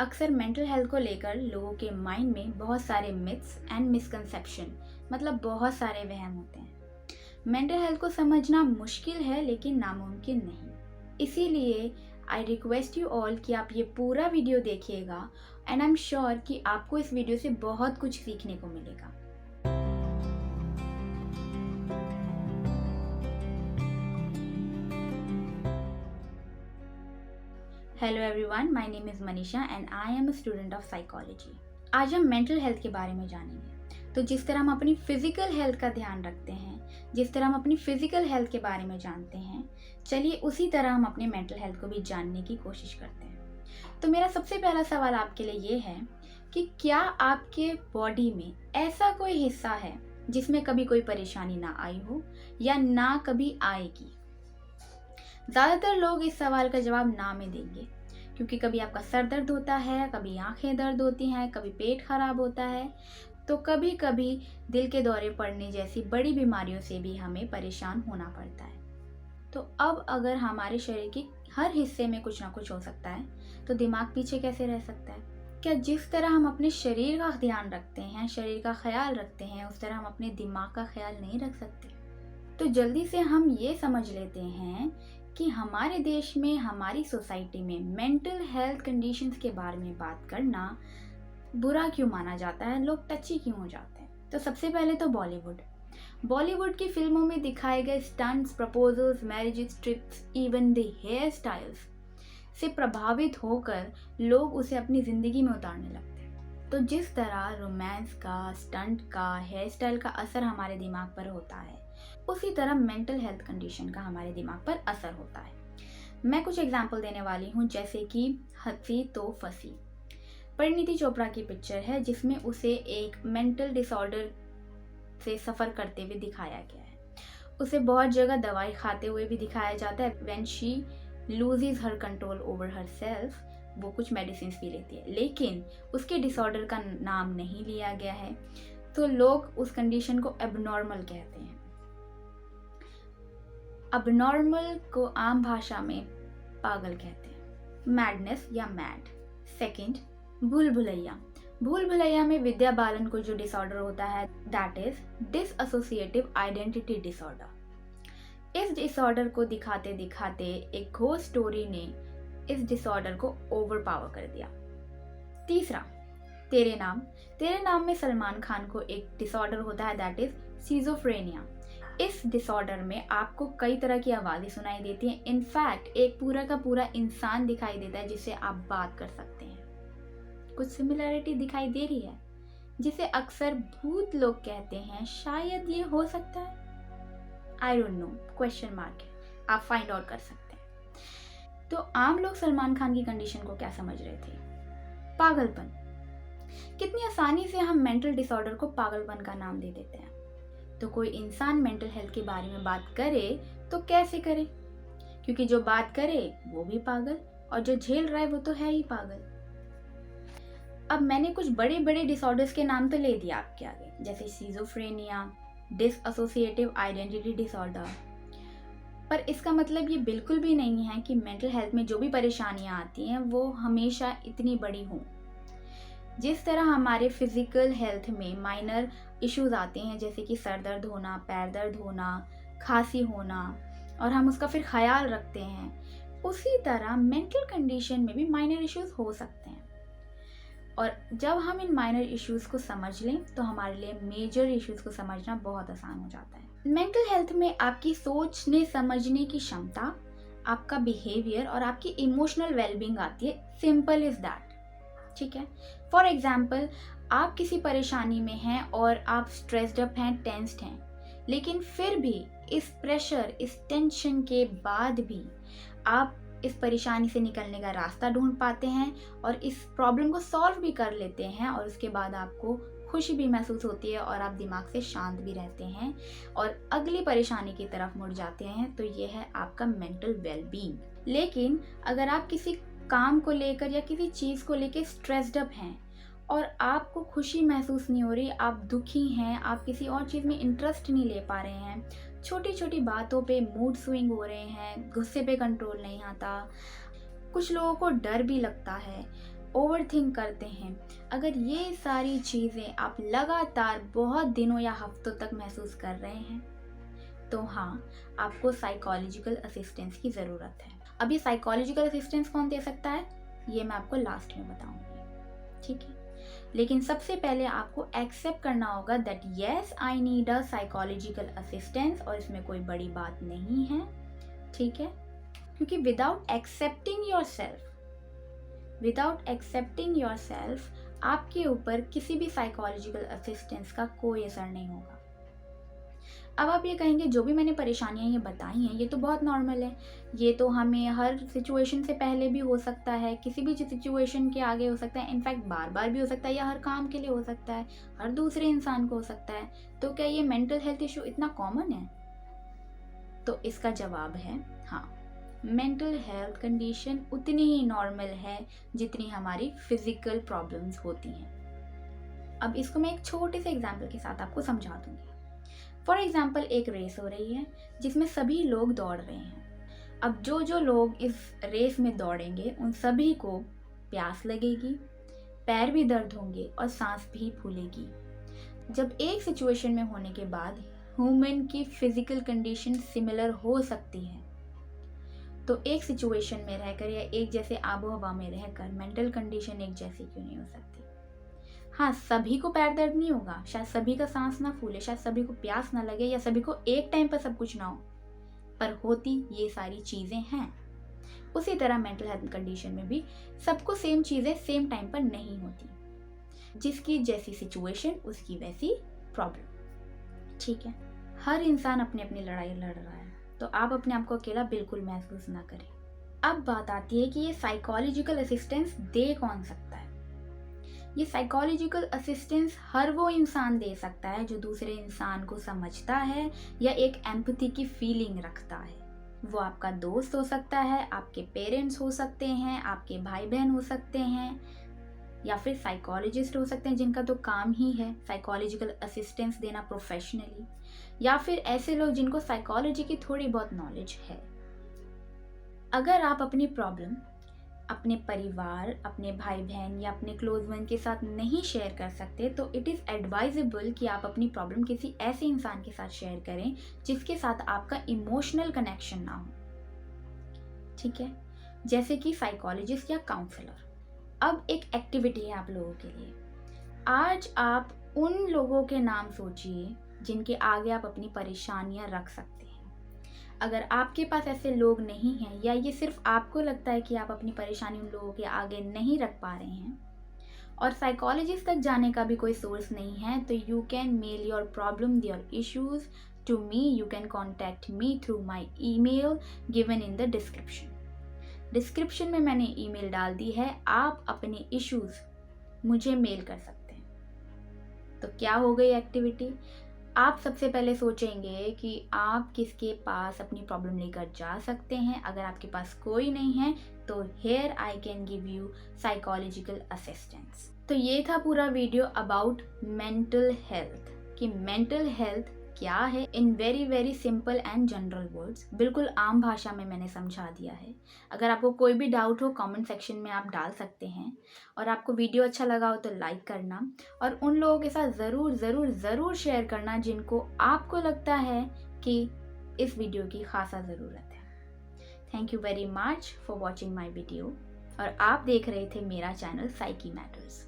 अक्सर mental health को लेकर लोगों के माइंड में बहुत सारे मिथ्स एंड मिसकंसेप्शन मतलब बहुत सारे वहम होते हैं। मेंटल हेल्थ को समझना मुश्किल है लेकिन नामुमकिन नहीं। इसीलिए आई रिक्वेस्ट यू ऑल कि आप ये पूरा वीडियो देखिएगा एंड आई एम श्योर कि आपको इस वीडियो से बहुत कुछ सीखने को मिलेगा। Hello everyone, my name is Manisha and I am a student of psychology. आज हम मेंटल हेल्थ के बारे में जानेंगे। तो जिस तरह हम अपनी फिजिकल हेल्थ का ध्यान रखते हैं, जिस तरह हम अपनी फिजिकल हेल्थ के बारे में जानते हैं, चलिए उसी तरह हम अपने मेंटल हेल्थ को भी जानने की कोशिश करते हैं। तो मेरा सबसे पहला सवाल आपके लिए ये है कि क्या आपके बॉडी में ऐसा कोई हिस्सा है जिसमें कभी कोई परेशानी ना आई हो या ना कभी आएगी? ज़्यादातर लोग इस सवाल का जवाब ना में देंगे, क्योंकि कभी आपका सर दर्द होता है, कभी आंखें दर्द होती हैं, कभी पेट खराब होता है, तो कभी कभी दिल के दौरे पड़ने जैसी बड़ी बीमारियों से भी हमें परेशान होना पड़ता है। तो अब अगर हमारे शरीर के हर हिस्से में कुछ ना कुछ हो सकता है, तो दिमाग पीछे कैसे रह सकता है? क्या जिस तरह हम अपने शरीर का ध्यान रखते हैं, शरीर का ख्याल रखते हैं, उस तरह हम अपने दिमाग का ख्याल नहीं रख सकते? तो जल्दी से हम ये समझ लेते हैं कि हमारे देश में, हमारी सोसाइटी में मेंटल हेल्थ कंडीशंस के बारे में बात करना बुरा क्यों माना जाता है, लोग टची क्यों हो जाते हैं। तो सबसे पहले तो बॉलीवुड की फिल्मों में दिखाए गए stunts, proposals, marriages, trips, even the hair styles से प्रभावित होकर लोग उसे अपनी ज़िंदगी में उतारने लगते हैं। तो जिस तरह रोमांस का, स्टंट का, हेयर स्टाइल का असर हमारे दिमाग पर होता है, उसी तरह मेंटल हेल्थ कंडीशन का हमारे दिमाग पर असर होता है। मैं कुछ एग्जाम्पल देने वाली हूँ, जैसे कि हंसी तो फंसी। परिणीति चोपड़ा की पिक्चर है जिसमें उसे एक मेंटल डिसऑर्डर से सफ़र करते हुए दिखाया गया है। उसे बहुत जगह दवाई खाते हुए भी दिखाया जाता है। When she loses her control over her self, वो कुछ मेडिसिन भी लेती है, लेकिन उसके डिसऑर्डर का नाम नहीं लिया गया है, तो लोग उस कंडीशन को एबनॉर्मल कहते हैं। अबनॉर्मल को आम भाषा में पागल कहते हैं, मैडनेस या मैड। सेकंड, भूल भुलैया में विद्या बालन को जो डिसऑर्डर होता है, दैट इज डिसएसोसिएटिव आइडेंटिटी डिसऑर्डर। इस डिसऑर्डर को दिखाते दिखाते एक घोस्ट स्टोरी ने इस डिसऑर्डर को ओवरपावर कर दिया। तीसरा, तेरे नाम में सलमान खान को एक डिसऑर्डर होता है, दैट इज सिजोफ्रेनिया। इस डिसऑर्डर में आपको कई तरह की आवाज़ें सुनाई देती हैं। इनफैक्ट एक पूरा का पूरा इंसान दिखाई देता है जिससे आप बात कर सकते हैं। कुछ सिमिलरिटी दिखाई दे रही है, जिसे अक्सर भूत लोग कहते हैं। शायद ये हो सकता है, I don't know, question mark है, आप फाइंड आउट कर सकते हैं। तो आम लोग सलमान खान की कंडीशन को क्या समझ रहे थे? पागलपन। कितनी आसानी से हम मेंटल डिसऑर्डर को पागलपन का नाम दे देते हैं। तो कोई इंसान मेंटल हेल्थ के बारे में बात करे तो कैसे करे? क्योंकि जो बात करे वो भी पागल, और जो झेल रहा है वो तो है ही पागल। अब मैंने कुछ बड़े बड़े डिसऑर्डर्स के नाम तो ले दिए आपके आगे, जैसे सिजोफ्रेनिया, डिसएसोसिएटिव आइडेंटिटी डिसऑर्डर, पर इसका मतलब ये बिल्कुल भी नहीं है कि मेंटल हेल्थ में जो भी परेशानियां आती हैं वो हमेशा इतनी बड़ी हों। जिस तरह हमारे फिजिकल हेल्थ में माइनर इश्यूज आते हैं, जैसे कि सर दर्द होना, पैर दर्द होना, खांसी होना, और हम उसका फिर ख्याल रखते हैं, उसी तरह मेंटल कंडीशन में भी माइनर इश्यूज हो सकते हैं। और जब हम इन माइनर इश्यूज को समझ लें तो हमारे लिए मेजर इश्यूज को समझना बहुत आसान हो जाता है। मेंटल हेल्थ में आपकी सोचने समझने की क्षमता, आपका बिहेवियर और आपकी इमोशनल वेलबींग आती है। सिंपल इज दैट, ठीक है। फॉर एग्जाम्पल, आप किसी परेशानी में हैं और आप स्ट्रेस्ड अप हैं, टेंस्ड हैं, लेकिन फिर भी इस प्रेशर, इस टेंशन के बाद भी आप इस परेशानी से निकलने का रास्ता ढूंढ पाते हैं और इस प्रॉब्लम को सॉल्व भी कर लेते हैं, और उसके बाद आपको खुशी भी महसूस होती है और आप दिमाग से शांत भी रहते हैं और अगली परेशानी की तरफ मुड़ जाते हैं। तो ये है आपका मेंटल वेलबींग। लेकिन अगर आप किसी काम को लेकर या किसी चीज़ को लेकर स्ट्रेस्ड अप हैं और आपको खुशी महसूस नहीं हो रही, आप दुखी हैं, आप किसी और चीज़ में इंटरेस्ट नहीं ले पा रहे हैं, छोटी छोटी बातों पे मूड स्विंग हो रहे हैं, गुस्से पे कंट्रोल नहीं आता, कुछ लोगों को डर भी लगता है, ओवरथिंक करते हैं, अगर ये सारी चीज़ें आप लगातार बहुत दिनों या हफ्तों तक महसूस कर रहे हैं, तो हाँ, आपको साइकोलॉजिकल असिस्टेंस की ज़रूरत है। अब ये साइकोलॉजिकल असिस्टेंस कौन दे सकता है, ये मैं आपको लास्ट में बताऊंगी, ठीक है। लेकिन सबसे पहले आपको एक्सेप्ट करना होगा that yes I need a psychological assistance, और इसमें कोई बड़ी बात नहीं है, ठीक है। क्योंकि विदाउट एक्सेप्टिंग योर सेल्फ आपके ऊपर किसी भी साइकोलॉजिकल असिस्टेंस का कोई असर नहीं होगा। अब आप ये कहेंगे जो भी मैंने परेशानियां ये बताई हैं ये तो बहुत नॉर्मल है, ये तो हमें हर सिचुएशन से पहले भी हो सकता है, किसी भी सिचुएशन के आगे हो सकता है, इनफैक्ट बार बार भी हो सकता है, या हर काम के लिए हो सकता है, हर दूसरे इंसान को हो सकता है, तो क्या ये मेंटल हेल्थ इशू इतना कॉमन है? तो इसका जवाब है हाँ, मेंटल हेल्थ कंडीशन उतनी ही नॉर्मल है जितनी हमारी फिजिकल प्रॉब्लम्स होती हैं। अब इसको मैं एक छोटे से एग्जाम्पल के साथ आपको समझा दूंगी। फॉर एग्जाम्पल, एक रेस हो रही है जिसमें सभी लोग दौड़ रहे हैं। अब जो लोग इस रेस में दौड़ेंगे उन सभी को प्यास लगेगी, पैर भी दर्द होंगे और सांस भी फूलेगी। जब एक सिचुएशन में होने के बाद ह्यूमन की फिजिकल कंडीशन सिमिलर हो सकती है, तो एक सिचुएशन में रहकर या एक जैसे आबो हवा में रहकर मेंटल कंडीशन एक जैसी क्यों नहीं हो सकती? हाँ, सभी को पैर दर्द नहीं होगा, शायद सभी का सांस ना फूले, शायद सभी को प्यास ना लगे, या सभी को एक टाइम पर सब कुछ ना हो, पर होती ये सारी चीज़ें हैं। उसी तरह मेंटल हेल्थ कंडीशन में भी सबको सेम चीज़ें सेम टाइम पर नहीं होती, जिसकी जैसी सिचुएशन उसकी वैसी प्रॉब्लम, ठीक है। हर इंसान अपनी अपनी लड़ाई लड़ रहा है, तो आप अपने आप को अकेला बिल्कुल महसूस ना करें। अब बात आती है कि ये साइकोलॉजिकल असिस्टेंस दे कौन सकता है। ये साइकोलॉजिकल असिस्टेंस हर वो इंसान दे सकता है जो दूसरे इंसान को समझता है या एक एम्पैथी की फीलिंग रखता है। वो आपका दोस्त हो सकता है, आपके पेरेंट्स हो सकते हैं, आपके भाई बहन हो सकते हैं, या फिर साइकोलॉजिस्ट हो सकते हैं जिनका तो काम ही है साइकोलॉजिकल असिस्टेंस देना प्रोफेशनली, या फिर ऐसे लोग जिनको साइकोलॉजी की थोड़ी बहुत नॉलेज है। अगर आप अपनी प्रॉब्लम अपने परिवार, अपने भाई बहन या अपने क्लोज वन के साथ नहीं शेयर कर सकते, तो इट इज़ एडवाइजेबल कि आप अपनी प्रॉब्लम किसी ऐसे इंसान के साथ शेयर करें जिसके साथ आपका इमोशनल कनेक्शन ना हो, ठीक है, जैसे कि साइकोलॉजिस्ट या काउंसलर। अब एक एक्टिविटी है आप लोगों के लिए। आज आप उन लोगों के नाम सोचिए जिनके आगे आप अपनी परेशानियां रख सकते हैं। अगर आपके पास ऐसे लोग नहीं हैं, या ये सिर्फ आपको लगता है कि आप अपनी परेशानी उन लोगों के आगे नहीं रख पा रहे हैं, और साइकोलॉजिस्ट तक जाने का भी कोई सोर्स नहीं है, तो you can mail your problem, your issues to me. You can contact me through my email given in the description में मैंने ईमेल डाल दी है, आप अपने इश्यूज मुझे मेल कर सकते हैं। तो क्या हो गई एक्टिविटी? आप सबसे पहले सोचेंगे कि आप किसके पास अपनी प्रॉब्लम लेकर जा सकते हैं। अगर आपके पास कोई नहीं है तो here I can give you psychological assistance. तो ये था पूरा वीडियो अबाउट मेंटल हेल्थ, कि मेंटल हेल्थ क्या है in very very simple and general words. बिल्कुल आम भाषा में मैंने समझा दिया है। अगर आपको कोई भी डाउट हो कमेंट सेक्शन में आप डाल सकते हैं, और आपको वीडियो अच्छा लगा हो तो लाइक करना, और उन लोगों के साथ ज़रूर ज़रूर ज़रूर शेयर करना जिनको आपको लगता है कि इस वीडियो की खासा ज़रूरत है। Thank you very much for watching my video, और आप देख रहे थे मेरा चैनल साइकी मैटर्स।